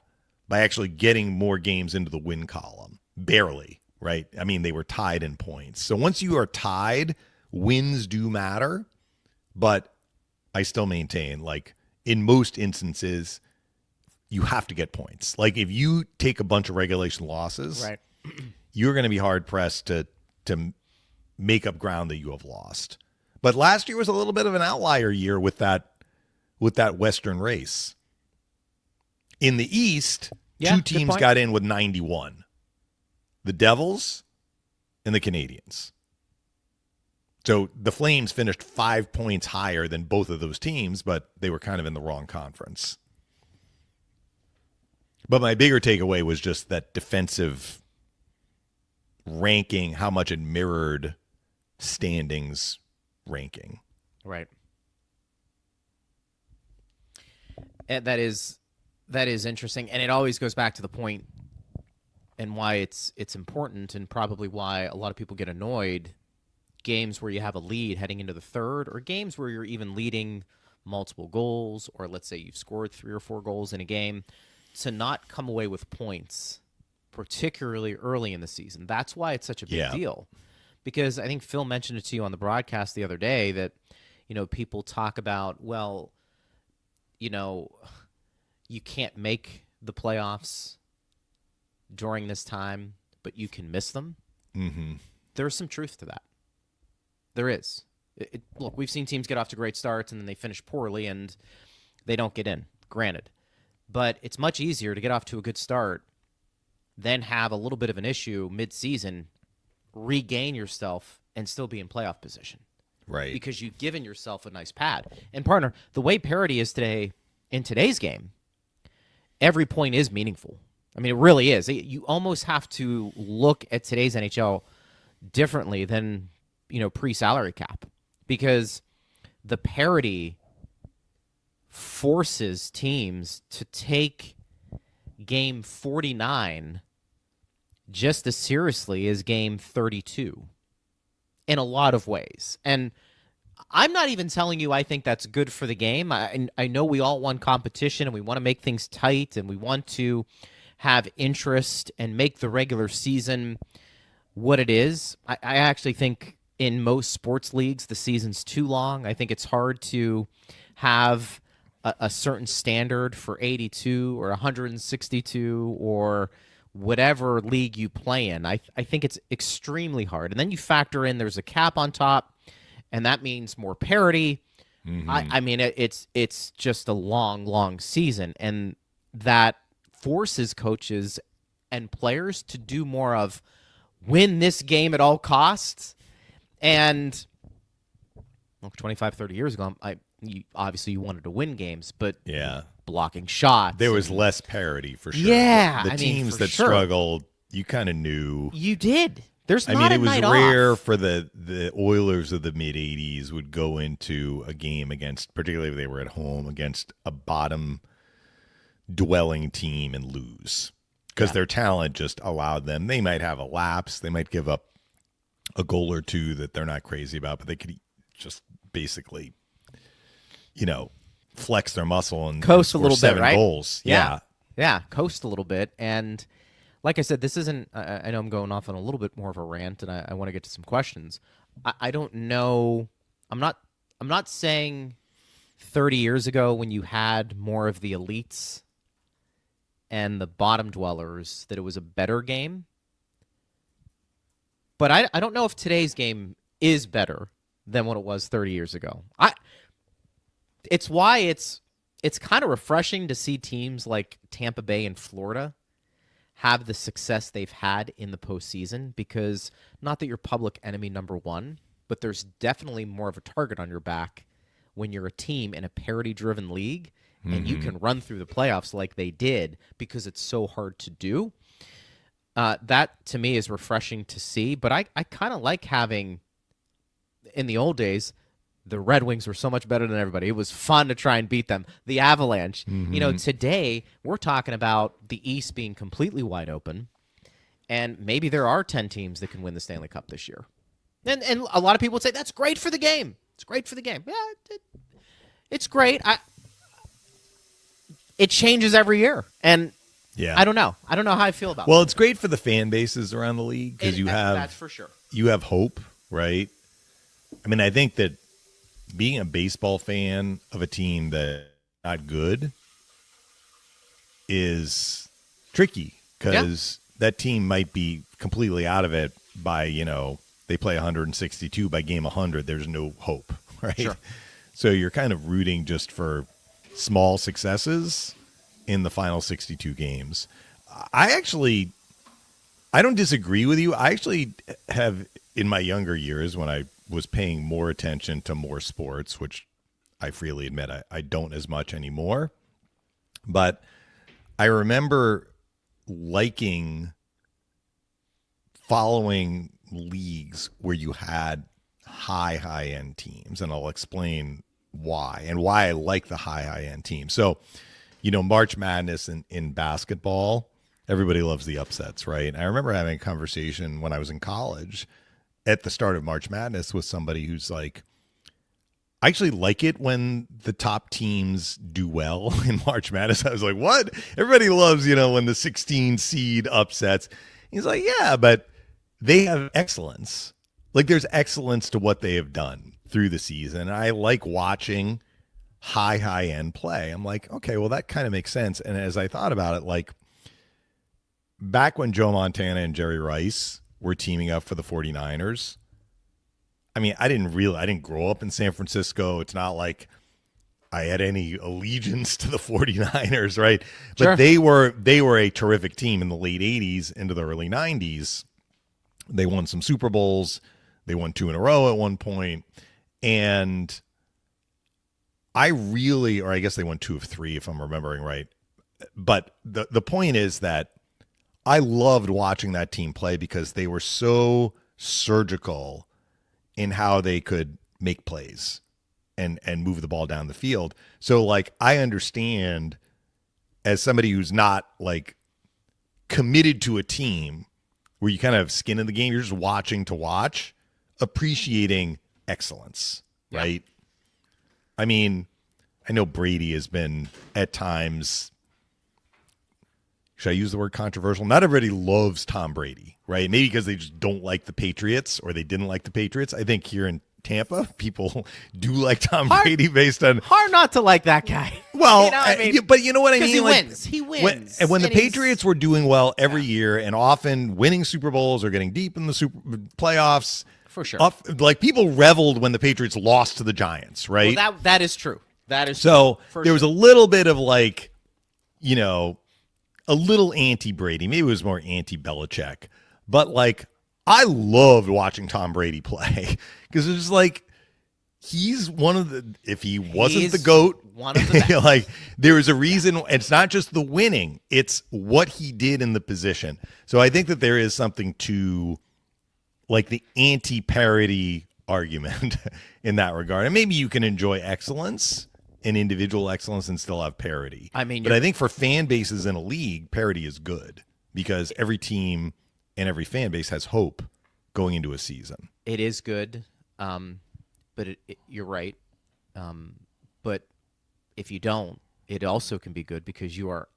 by actually getting more games into the win column. Barely, right? I mean, they were tied in points. So once you are tied, wins do matter, but I still maintain, like, in most instances, you have to get points. Like, if you take a bunch of regulation losses, Right. you're going to be hard-pressed to make up ground that you have lost. But last year was a little bit of an outlier year with that Western race. In the East, Yeah, two good teams point. got in with 91. The Devils and the Canadiens. So the Flames finished 5 points higher than both of those teams, but they were kind of in the wrong conference. But my bigger takeaway was just that defensive ranking, how much it mirrored standings ranking. Right. And that is interesting, and it always goes back to the point and why it's important, and probably why a lot of people get annoyed. Games where you have a lead heading into the third, or games where you're even leading multiple goals, or let's say you've scored 3 or 4 goals in a game, to not come away with points, particularly early in the season. That's why it's such a big deal. Because I think Phil mentioned it to you on the broadcast the other day that, you know, people talk about, well, you know, you can't make the playoffs during this time, but you can miss them. Mm-hmm. There's some truth to that. There is. Look, we've seen teams get off to great starts and then they finish poorly and they don't get in, granted. But it's much easier to get off to a good start than have a little bit of an issue mid-season, regain yourself, and still be in playoff position. Right. Because you've given yourself a nice pad. And partner, the way parity is today, in today's game, every point is meaningful. I mean, it really is. You almost have to look at today's NHL differently than, you know, pre-salary cap, because the parity forces teams to take game 49 just as seriously as game 32 in a lot of ways. And I'm not even telling you I think that's good for the game. I know we all want competition and we want to make things tight and we want to have interest and make the regular season what it is. I actually think in most sports leagues, the season's too long. I think it's hard to have a certain standard for 82 or 162 or whatever league you play in. I think it's extremely hard. And then you factor in there's a cap on top, and that means more parity. I mean, it's just a long season, and that forces coaches and players to do more of win this game at all costs. And 25, 30 years ago, obviously you wanted to win games, but blocking shots. There was less parity for sure. Yeah. The teams that struggled, you kind of knew. You did. There's not it a was night rare off. for the Oilers of the mid-'80s would go into a game against, particularly if they were at home, against a bottom-dwelling team and lose. Because their talent just allowed them. They might have a lapse. They might give up a goal or two that they're not crazy about, but they could just basically, flex their muscle and coast a little bit, 7 right? goals. Yeah, coast a little bit. And like I said, this isn't. I know I'm going off on a little bit more of a rant, and I want to get to some questions. I don't know. I'm not saying 30 years ago when you had more of the elites and the bottom dwellers that it was a better game. But I don't know if today's game is better than what it was 30 years ago. It's why it's kind of refreshing to see teams like Tampa Bay and Florida have the success they've had in the postseason, because not that you're public enemy number one, but there's definitely more of a target on your back when you're a team in a parity-driven league and you can run through the playoffs like they did because it's so hard to do. That, to me, is refreshing to see. But I kind of like having, in the old days, the Red Wings were so much better than everybody. It was fun to try and beat them. The Avalanche. Today, we're talking about the East being completely wide open, and maybe there are 10 teams that can win the Stanley Cup this year. And a lot of people would say, that's great for the game. It's great for the game. Yeah, it's great. It changes every year. And I don't know. I don't know how I feel about it. Well, it's great for the fan bases around the league because that's for sure. You have hope, right? I mean, I think that being a baseball fan of a team that's not good is tricky because that team might be completely out of it by, they play 162 by game 100. There's no hope, right? Sure. So you're kind of rooting just for small successes in the final 62 games. I don't disagree with you. I actually have, in my younger years, when I was paying more attention to more sports, which I freely admit I don't as much anymore. But I remember following leagues where you had high-end teams, and I'll explain why and why I like the high-end teams. So, March Madness in basketball, everybody loves the upsets, right? And I remember having a conversation when I was in college at the start of March Madness with somebody who's like, I actually like it when the top teams do well in March Madness. I was like, what? Everybody loves, when the 16 seed upsets. He's like, yeah, but they have excellence. Like, there's excellence to what they have done through the season. And I like watching high-end play. I'm like, okay, well, that kind of makes sense. And as I thought about it, like, back when Joe Montana and Jerry Rice were teaming up for the 49ers, I mean, I didn't grow up in San Francisco. It's not like I had any allegiance to the 49ers, right? But Sure. they were a terrific team in the late 80s into the early 90s. They won some Super Bowls. They won 2 in a row at one point. And I guess they won 2 of 3 if I'm remembering right. But the point is that I loved watching that team play because they were so surgical in how they could make plays and move the ball down the field. So, like, I understand as somebody who's not, like, committed to a team where you kind of have skin in the game, you're just watching to watch, appreciating excellence, right? I mean, I know Brady has been at times, should I use the word controversial? Not everybody loves Tom Brady, right? Maybe because they just don't like the Patriots or they didn't like the Patriots. I think here in Tampa, people do like Tom Brady based on... Hard not to like that guy. Well, I mean, but you know what I mean? He like, wins. He wins. When the Patriots were doing well every year and often winning Super Bowls or getting deep in the playoffs, For sure. Like people reveled when the Patriots lost to the Giants, right? Well, that is true. That is so true. There was a little bit of like, you know, a little anti-Brady. Maybe it was more anti-Belichick. But like, I loved watching Tom Brady play because it was like, he's one of the, if he wasn't the GOAT, one of the best. like there is a reason. It's not just the winning, it's what he did in the position. So I think that there is something to like the anti-parity argument in that regard. And maybe you can enjoy excellence and individual excellence and still have parity. I mean, but I think for fan bases in a league, parity is good because every team and every fan base has hope going into a season. It is good. But you're right. But if you don't, it also can be good because you're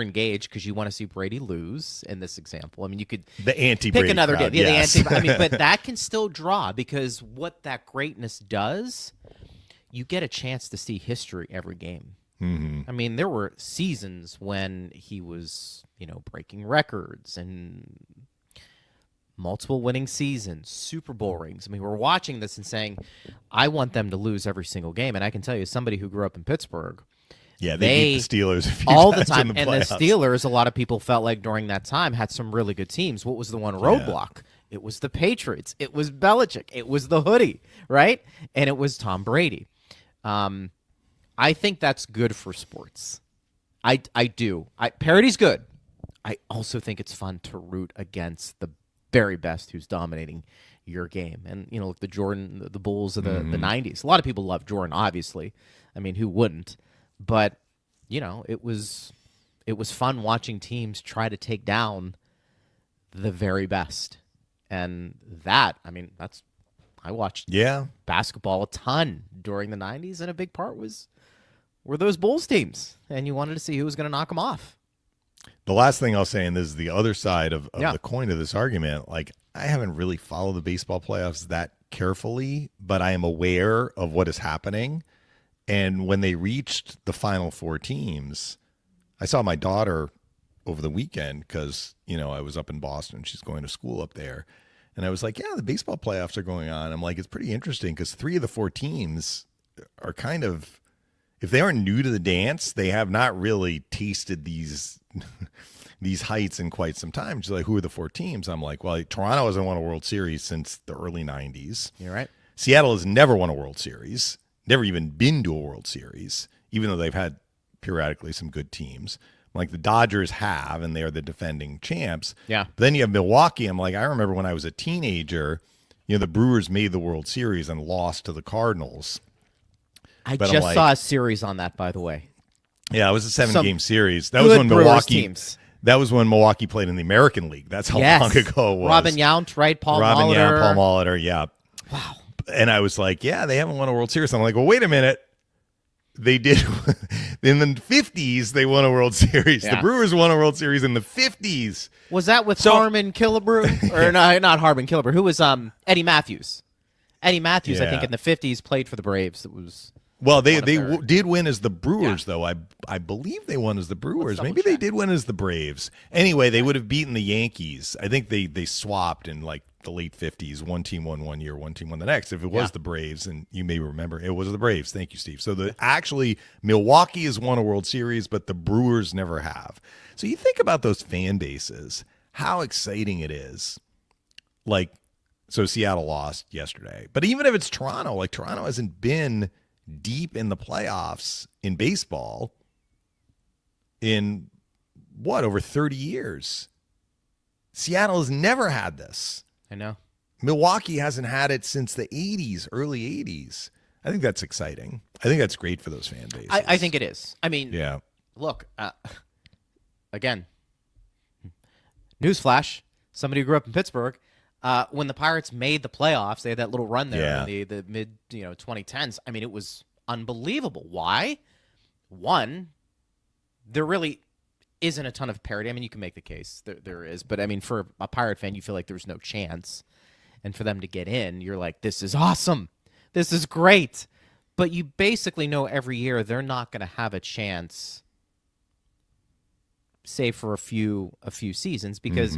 engaged because you want to see Brady lose in this example. I mean, you could the anti-Brady pick another crowd, game. Yeah, yes. the anti. I mean, but that can still draw because what that greatness does, you get a chance to see history every game. Mm-hmm. I mean, there were seasons when he was, breaking records and multiple winning seasons, Super Bowl rings. I mean, we're watching this and saying, I want them to lose every single game. And I can tell you, somebody who grew up in Pittsburgh, yeah, they beat the Steelers a few all the times time. in the And playoffs. the Steelers, a lot of people felt like during that time, had some really good teams. What was the one roadblock? It was the Patriots. It was Belichick. It was the hoodie, right? And it was Tom Brady. I think that's good for sports. I do. Parity's good. I also think it's fun to root against the very best who's dominating your game. And, look, the Bulls of the 90s. A lot of people love Jordan, obviously. I mean, who wouldn't? But, it was fun watching teams try to take down the very best. And that, I mean, I watched basketball a ton during the 90s, and a big part were those Bulls teams. And you wanted to see who was going to knock them off. The last thing I'll say, and this is the other side of the coin of this argument, like I haven't really followed the baseball playoffs that carefully, but I am aware of what is happening. And when they reached the final four teams, I saw my daughter over the weekend because, I was up in Boston. She's going to school up there. And I was like, yeah, the baseball playoffs are going on. I'm like, it's pretty interesting because three of the four teams are kind of, if they aren't new to the dance, they have not really tasted these heights in quite some time. She's like, who are the four teams? I'm like, well, Toronto hasn't won a World Series since the early 90s. You're right. Seattle has never won a World Series, never even been to a World Series, even though they've had periodically some good teams. Like the Dodgers have, and they are the defending champs. Yeah. But then you have Milwaukee. I'm like, I remember when I was a teenager, the Brewers made the World Series and lost to the Cardinals. I just saw a series on that, by the way. Yeah, it was a 7-game series. That was when Milwaukee teams. That was when Milwaukee played in the American League. That's how long ago it was. Robin Yount, right? Paul Molitor, yeah. Wow. And I was like, yeah, they haven't won a World Series. I'm like, well, wait a minute. They did. In the 50s, they won a World Series. Yeah. The Brewers won a World Series in the 50s. Was that with Harmon Killebrew? Or no, not Harmon Killebrew. Who was Eddie Matthews? Eddie Matthews, I think, in the 50s played for the Braves. It was... Well, they did win as the Brewers, though. I believe they won as the Brewers. Maybe they did win as the Braves. Anyway, they would have beaten the Yankees. I think they swapped in like the late 50s. One team won one year, one team won the next. If it was the Braves, and you may remember, it was the Braves. Thank you, Steve. So actually, Milwaukee has won a World Series, but the Brewers never have. So you think about those fan bases, how exciting it is. Like, so Seattle lost yesterday. But even if it's Toronto, like Toronto hasn't been deep in the playoffs in baseball in over 30 years. Seattle has never had this. I know. Milwaukee hasn't had it since the 80s, early 80s. I think that's exciting. I think that's great for those fan bases. I think it is. I mean, yeah. Look, again, newsflash, somebody who grew up in Pittsburgh, when the Pirates made the playoffs, they had that little run there in the mid 2010s. I mean, it was unbelievable. Why? One, there really isn't a ton of parity. I mean, you can make the case there is, but I mean, for a Pirate fan, you feel like there's no chance, and for them to get in, you're like, this is awesome, this is great. But you basically know every year they're not going to have a chance, say for a few seasons, because.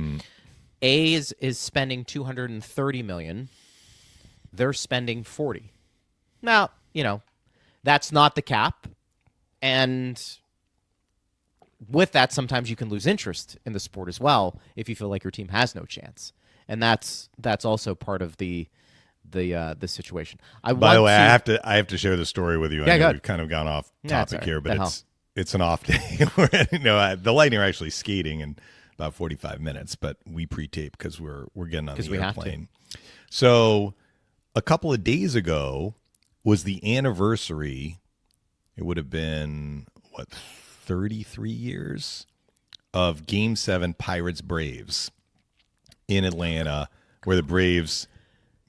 A's is spending $230 million. They're spending 40. Now, that's not the cap, and with that, sometimes you can lose interest in the sport as well if you feel like your team has no chance, and that's also part of the situation. By the way, I have to share the story with you. Yeah, I know go we've kind of gone off Yeah, topic here, The but it's an off day. The Lightning are actually skating in about 45 minutes, but we pre-tape because we're getting on the airplane. So a couple of days ago was the anniversary. It would have been 33 years of Game 7 Pirates Braves in Atlanta, where the Braves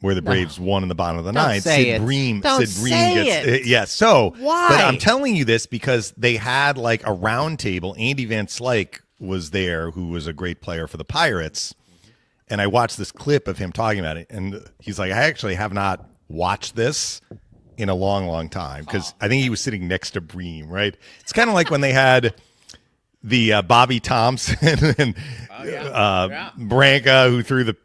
won in the bottom of the ninth. Sid Bream gets it. Yeah. So why? But I'm telling you this because they had like a round table. Andy Van Slyke was there, who was a great player for the Pirates. And I watched this clip of him talking about it, and he's like, I actually have not watched this in a long, long time, because I think he was sitting next to Bream, right? It's kind of like when they had the Bobby Thompson and Branca, who threw the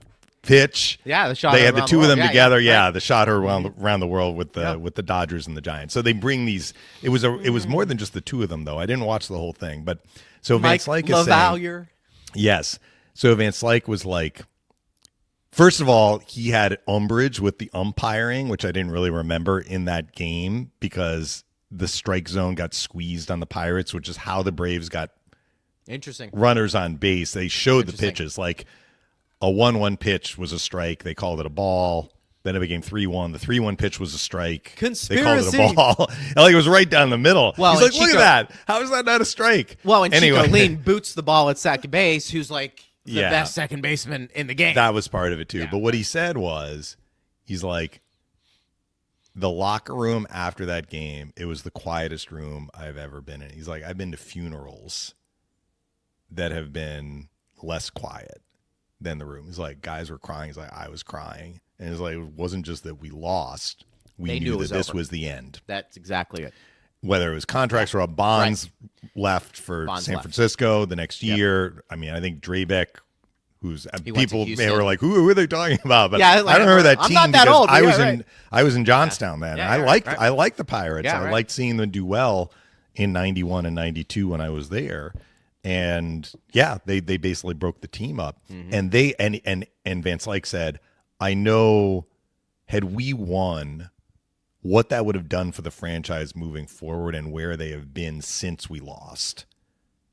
pitch. Yeah, the shot. They had the two of them together. Yeah, right. the shot around the world with the Dodgers and the Giants. So they bring these. It was more than just the two of them, though. I didn't watch the whole thing, but so Van Slyke is saying, yes. So Van Slyke was like, first of all, he had umbrage with the umpiring, which I didn't really remember in that game, because the strike zone got squeezed on the Pirates, which is how the Braves got runners on base. They showed the pitches. Like a 1-1 pitch was a strike. They called it a ball. Then it became 3-1. The 3-1 pitch was a strike. Conspiracy. They called it a ball. Like it was right down the middle. Well, he's like, look at that. How is that not a strike? Well, and anyway. Chico Lean boots the ball at second base, who's like the best second baseman in the game. That was part of it too. Yeah. But what he said was, he's like, the locker room after that game, it was the quietest room I've ever been in. He's like, I've been to funerals that have been less quiet than the room. He's like, guys were crying. He's like, I was crying. And it's like, it wasn't just that we lost. We knew that this was the end. That's exactly it. Whether it was contracts or up, Bonds left for San Francisco the next year. Yep. I mean, I think Drabeck, who's people they were like, who are they talking about? But I don't remember that team because I was in Johnstown then. I liked the Pirates. I liked seeing them do well in 91 and 92 when I was there. And they basically broke the team up. Mm-hmm. And they and Van Slyke said, I know, had we won, what that would have done for the franchise moving forward and where they have been since we lost.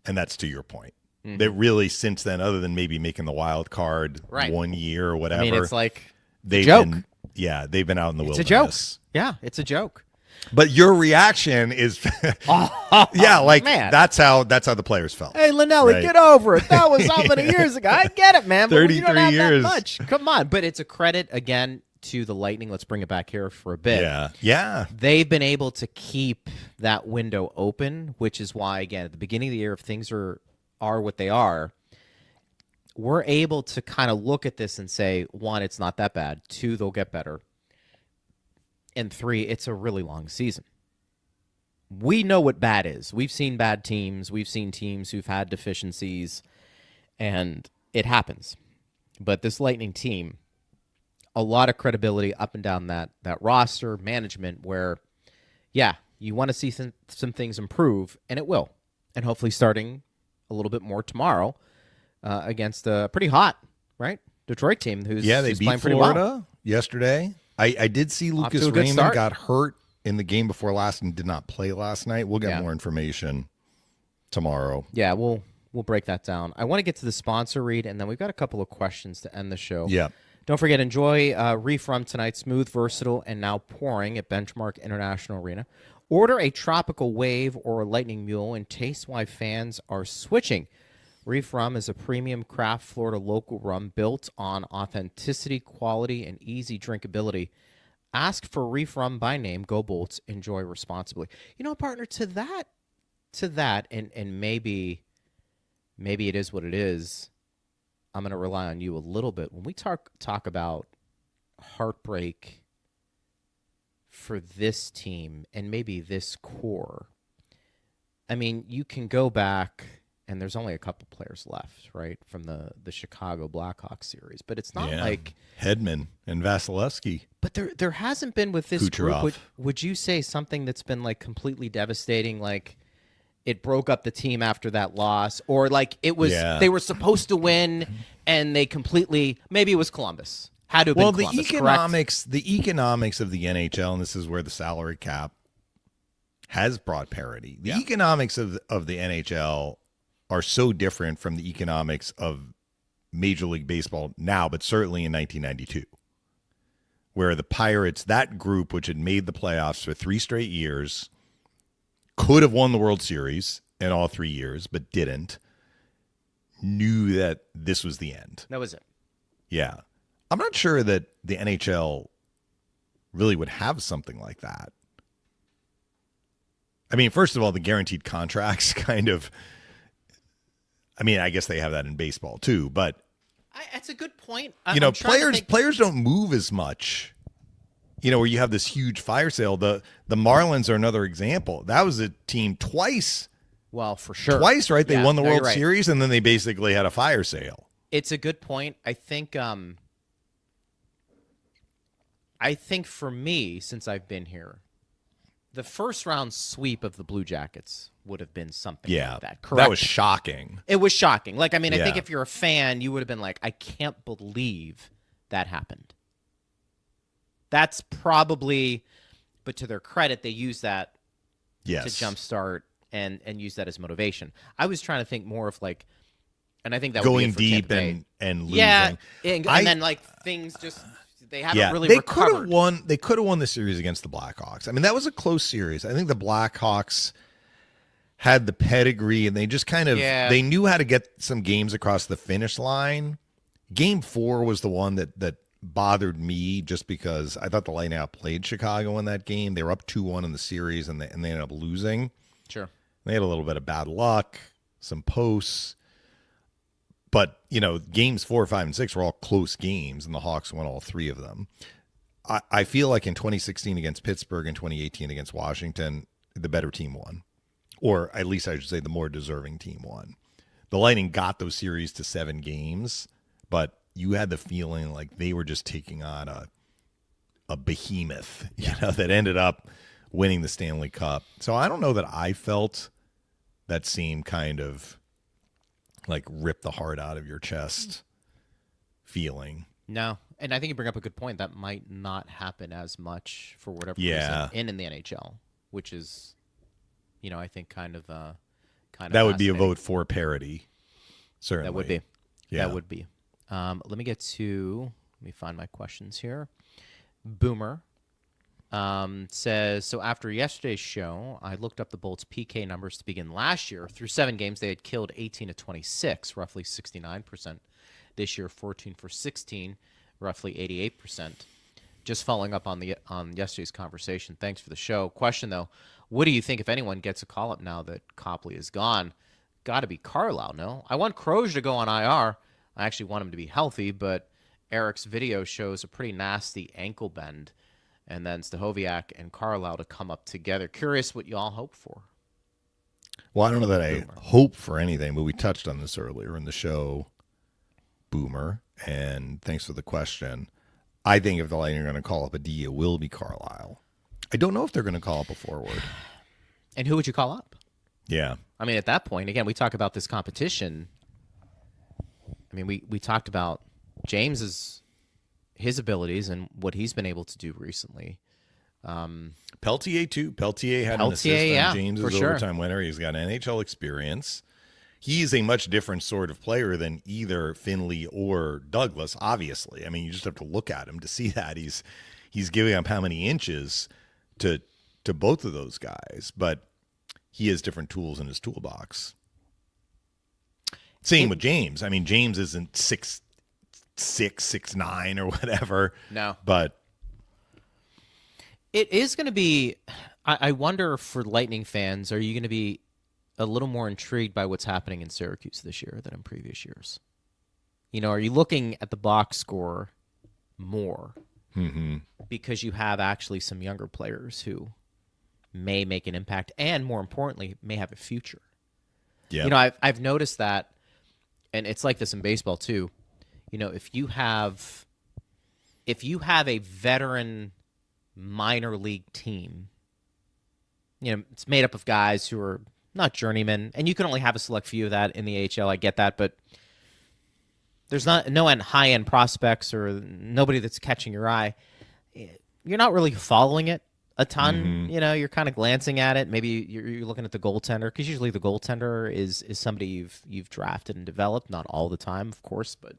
And that's to your point. Mm-hmm. That really since then, other than maybe making the wild card 1 year or whatever. I mean, it's like they've joke. They've been out in the wilderness. It's a joke. Yeah, it's a joke. But your reaction is, man. That's how the players felt. Hey, Linnelli, get over it. That was how many years ago? I get it, man. 33 you don't have years. That much. Come on. But it's a credit, again, to the Lightning. Let's bring it back here for a bit. Yeah. They've been able to keep that window open, which is why, again, at the beginning of the year, if things are what they are, we're able to kind of look at this and say, 1, it's not that bad. 2, they'll get better. And 3, it's a really long season. We know what bad is. We've seen bad teams. We've seen teams who've had deficiencies, and it happens. But this Lightning team, a lot of credibility up and down that roster, management, where, you want to see some things improve, and it will. And hopefully starting a little bit more tomorrow against a pretty hot, Detroit team who's they beat playing pretty Florida well yesterday. I did see Lucas Raymond got hurt in the game before last and did not play last night. We'll get more information tomorrow. Yeah, we'll break that down. I want to get to the sponsor read, and then we've got a couple of questions to end the show. Yeah. Don't forget, enjoy Reef Rum tonight. Smooth, versatile, and now pouring at Benchmark International Arena. Order a Tropical Wave or a Lightning Mule and taste why fans are switching. Reef Rum is a premium craft Florida local rum built on authenticity, quality, and easy drinkability. Ask for Reef Rum by name. Go Bolts. Enjoy responsibly. Partner, to that, and maybe it is what it is. I'm going to rely on you a little bit. When we talk about heartbreak for this team and maybe this core, I mean, you can go back and there's only a couple players left, right, from the Chicago Blackhawks series. But it's not Yeah. like Hedman and Vasilevsky. But there hasn't been with this group. Kucherov. Would you say something that's been like completely devastating, like it broke up the team after that loss, or like it was they were supposed to win and they completely, maybe it was Columbus. Had to have been Columbus, the economics of the NHL, and this is where the salary cap has brought parity. The economics of the NHL are so different from the economics of Major League Baseball now, but certainly in 1992, where the Pirates, that group which had made the playoffs for 3 straight years, could have won the World Series in all 3 years, but didn't, knew that this was the end. That was it. Yeah. I'm not sure that the NHL really would have something like that. I mean, first of all, the guaranteed contracts kind of, I mean, I guess they have that in baseball too, but that's a good point. Players don't move as much. Where you have this huge fire sale. The Marlins are another example. That was a team twice. Well, for sure. Twice, right? They won the World right. Series, and then they basically had a fire sale. It's a good point. I think for me, since I've been here, the first round sweep of the Blue Jackets would have been something like that. Correct? That was shocking. It was shocking. Like, I mean, I think if you're a fan, you would have been like, I can't believe that happened. That's probably, but to their credit, they use that to jumpstart and use that as motivation. I was trying to think more of like, and I think that going would be deep and losing. Yeah, and then like things just they haven't really recovered. They could have won the series against the Blackhawks. I mean, that was a close series. I think the Blackhawks had the pedigree, and they just kind of they knew how to get some games across the finish line. Game 4 was the one that bothered me just because I thought the Lightning outplayed Chicago in that game. They were up 2-1 in the series, and they ended up losing. Sure. They had a little bit of bad luck, some posts. But, games 4, 5, and 6 were all close games, and the Hawks won all 3 of them. I feel like in 2016 against Pittsburgh and 2018 against Washington, the better team won. Or at least I should say the more deserving team won. The Lightning got those series to 7 games, but you had the feeling like they were just taking on a behemoth, that ended up winning the Stanley Cup. So I don't know that I felt that same kind of like rip the heart out of your chest feeling. No, and I think you bring up a good point. That might not happen as much for whatever reason in the NHL, which is, I think kind of that would be a vote for parity. Certainly, that would be. Yeah. That would be. Let me find my questions here. Boomer says, so after yesterday's show, I looked up the Bolts' PK numbers to begin last year. Through 7 games, they had killed 18 of 26, roughly 69%. This year, 14 for 16, roughly 88%. Just following up on yesterday's conversation. Thanks for the show. Question, though, what do you think if anyone gets a call-up now that Copley is gone? Got to be Carlisle, no? I want Croge to go on IR. I actually want him to be healthy, but Eric's video shows a pretty nasty ankle bend. And then Stahoviak and Carlisle to come up together. Curious what you all hope for. Well, I don't know that I hope for anything, but we touched on this earlier in the show, Boomer, and thanks for the question. I think if the Lightning are going to call up a D, it will be Carlisle. I don't know if they're going to call up a forward. And who would you call up? Yeah. I mean, at that point, again, we talk about this competition. I mean, we talked about James's his abilities and what he's been able to do recently. Peltier, too. Peltier had an assist on James' overtime winner. He's got NHL experience. He's a much different sort of player than either Finley or Douglas, obviously. I mean, you just have to look at him to see that. He's giving up how many inches to both of those guys, but he has different tools in his toolbox. Same with James. I mean, James isn't 6'6", 6'9", or whatever. No. But it is going to be, I wonder for Lightning fans, are you going to be a little more intrigued by what's happening in Syracuse this year than in previous years? Are you looking at the box score more because you have actually some younger players who may make an impact and, more importantly, may have a future? Yeah. You know, I've noticed that, and it's like this in baseball too. You know, if you have a veteran minor league team, you know, it's made up of guys who are not journeymen, and you can only have a select few of that in the AHL. I get that, but there's no high-end prospects or nobody that's catching your eye. You're not really following it a ton. You know, you're kind of glancing at it. Maybe you're looking at the goaltender, because usually the goaltender is somebody you've drafted and developed. Not all the time, of course, but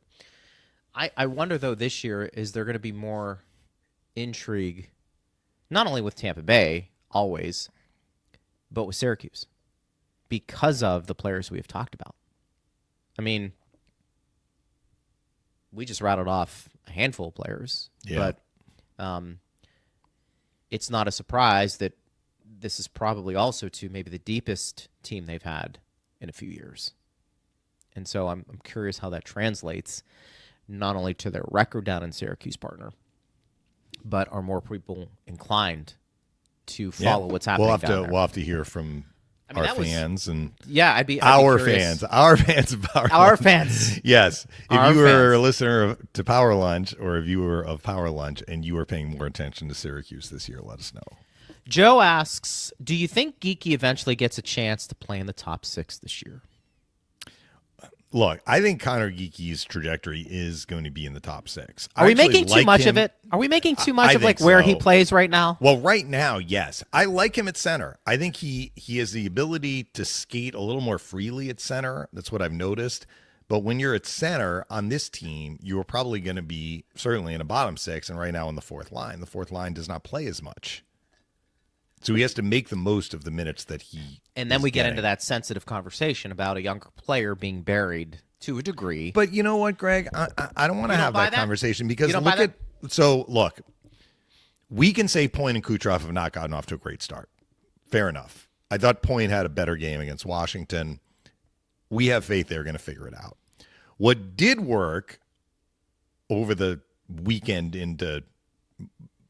I wonder, though, this year, is there going to be more intrigue, not only with Tampa Bay, always, but with Syracuse, because of the players we have talked about. I mean, we just rattled off a handful of players, but it's not a surprise that this is probably also to maybe the deepest team they've had in a few years. And so I'm curious how that translates, not only to their record down in Syracuse, partner, but are more people inclined to follow what's happening down there? We'll have to hear from our fans and I'd be our curious. fans of Our fans. Yes, if Our you were fans. a listener to Power Lunch or a viewer of Power Lunch and you were paying more attention to Syracuse this year, let us know. Joe asks, do you think Geeky eventually gets a chance to play in the top 6 this year? Look, I think Connor Geeky's trajectory is going to be in the top 6. Are we making too much of it? Are we making too much of like where he plays right now? Well, right now, yes. I like him at center. I think he has the ability to skate a little more freely at center. That's what I've noticed. But when you're at center on this team, you are probably going to be certainly in a bottom 6 and right now in the fourth line. The fourth line does not play as much. So he has to make the most of the minutes that he And then is we get getting. into that sensitive conversation about a younger player being buried to a degree. But you know what, Greg? I don't want to have that conversation because You don't buy look, we can say Point and Kucherov have not gotten off to a great start. Fair enough. I thought Point had a better game against Washington. We have faith they're going to figure it out. What did work over the weekend into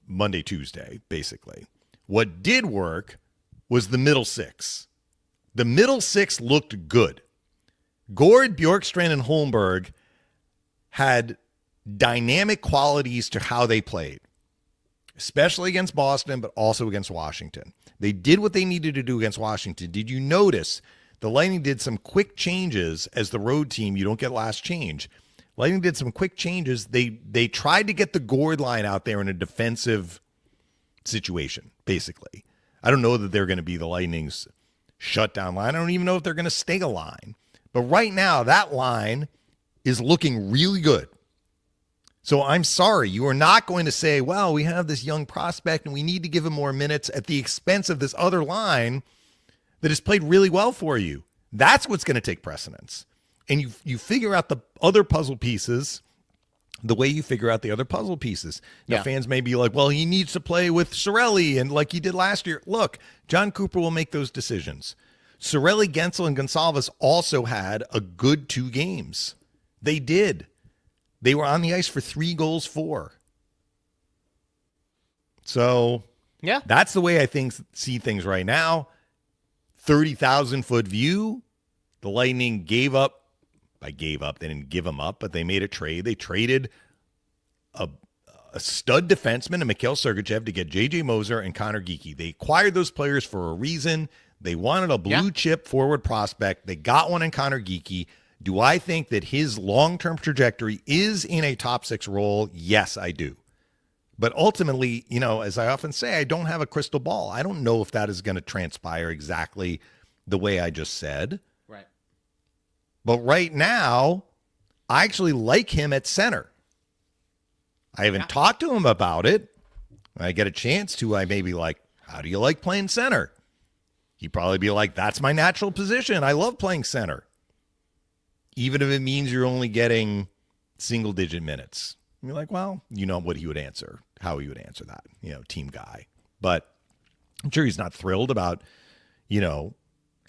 Monday, Tuesday, basically, what did work was the middle 6. The middle 6 looked good. Gord, Bjorkstrand, and Holmberg had dynamic qualities to how they played, especially against Boston, but also against Washington. They did what they needed to do against Washington. Did you notice the Lightning did some quick changes as the road team? You don't get last change. Lightning did some quick changes. They tried to get the Gord line out there in a defensive situation, basically. I don't know that they're going to be the Lightning's shutdown line. I don't even know if they're going to stay a line. But right now, that line is looking really good. So I'm sorry, you are not going to say, well, we have this young prospect and we need to give him more minutes at the expense of this other line that has played really well for you. That's what's going to take precedence. And you figure out the other puzzle pieces the way you figure out the other puzzle pieces. Now, fans may be like, well, he needs to play with Cirelli and like he did last year. Look, John Cooper will make those decisions. Cirelli, Gensel, and Gonsalves also had a good 2 games. They did. They were on the ice for 3 goals for. So that's the way I see things right now. 30,000-foot view. The Lightning gave up. They didn't give him up, but they made a trade. They traded a stud defenseman, Mikhail Sergachev, to get J.J. Moser and Connor Geeky. They acquired those players for a reason. They wanted a blue-chip forward prospect. They got one in Connor Geeky. Do I think that his long-term trajectory is in a top 6 role? Yes, I do. But ultimately, you know, as I often say, I don't have a crystal ball. I don't know if that is going to transpire exactly the way I just said. Right. But right now, I actually like him at center. I haven't talked to him about it. When I get a chance to, I may be like, how do you like playing center? He'd probably be like, that's my natural position. I love playing center. Even if it means you're only getting single-digit minutes. And you're like, well, you know what he would answer, how he would answer that, you know, team guy. But I'm sure he's not thrilled about, you know,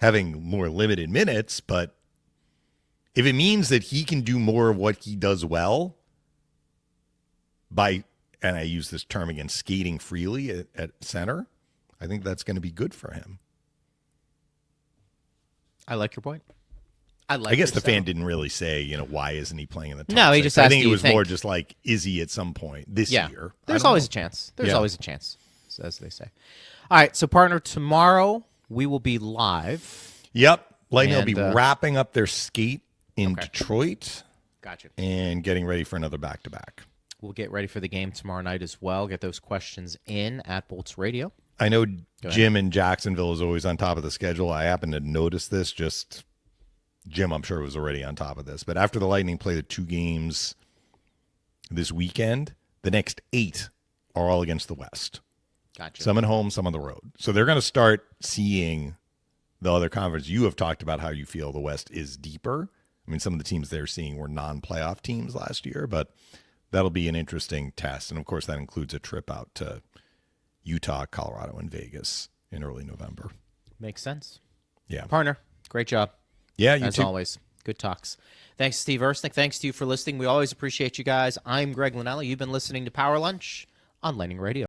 having more limited minutes, but if it means that he can do more of what he does well by, and I use this term again, skating freely at center, I think that's going to be good for him. I like your point. I guess the fan didn't really say, why isn't he playing in the top No, he six? just I asked, think do it you was more think? just like, is he at some point this year? There's always a chance. There's Yeah. always a chance, as they say. All right, so partner, tomorrow we will be live. Yep. Lightning will be And, wrapping up their skate in Okay. Detroit Gotcha. and getting ready for another back-to-back. We'll get ready for the game tomorrow night as well. Get those questions in at Bolts Radio. I know Jim in Jacksonville is always on top of the schedule. I happened to notice this. Jim, I'm sure, was already on top of this. But after the Lightning play the 2 games this weekend, the next 8 are all against the West. Gotcha. Some at home, some on the road. So they're going to start seeing the other conference. You have talked about how you feel the West is deeper. I mean, some of the teams they're seeing were non-playoff teams last year, but that'll be an interesting test. And, of course, that includes a trip out to Utah, Colorado, and Vegas in early November. Makes sense. Yeah. Partner, great job. Yeah, you As too. always. Good talks. Thanks, Steve Ersnick. Thanks to you for listening. We always appreciate you guys. I'm Greg Linnelli. You've been listening to Power Lunch on Lightning Radio.